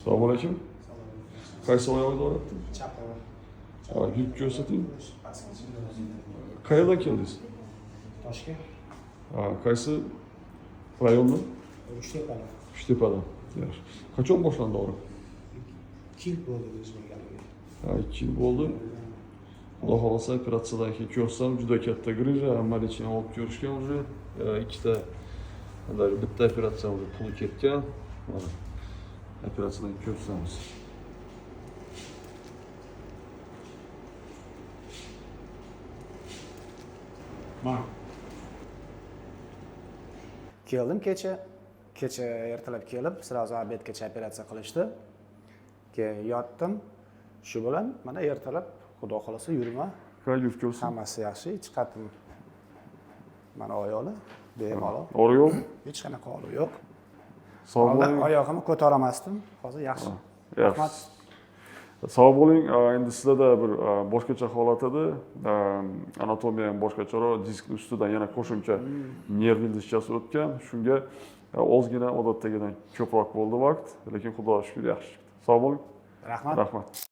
Assalomu alaykum. Qaysi oyog'ida o'rabdi? Chap oyoq. Ha, yurib ko'rsating. Qayerdan keldingiz? Toshkent. Ha, qaysi rayondan? Uchtepadan. Uchtepadan. Yaxshi. Qachon boshlandi og'riq? 2 yil bo'ldi o'zimga. Ha, 2 yil bo'ldi. Xudo xolasa operatsiyadan keyin ko'rsam juda katta grija, amaliyotini olib ko'rishgan уже. Ikkita даже bitta operatsiya уже puli ketgan. Mana operatsiyadan ko'rsamiz. Mana. Keldim kecha ertalab kelib, sразу obedgacha operatsiya qilishdi. Keyin yotdim. Shu bilan mana ertalab xudo xolasa yurma. Qayerga ko'rsin? Hammasi yaxshi, chiqadim. Mana oyoqlar bemalol. Og'riq yo'q? Hech qanaqa og'riq yo'q. Sog' Oldin bo'ling. oyog'imni ko'taramasdim. Hozir yaxshi. Rahmat. Sog' bo'ling. Endi sizlarda bir boshqacha holat edi. Anatomiya ham boshqacharoq, disk ustidan yana qo'shimcha nerv ildizchasi o'tgan. Shunga ozgina odatdagidan ko'proq bo'ldi vaqt, lekin xudoga shukr yaxshi chiqdi. Sog' bo'ling. Rahmat. Rahmat.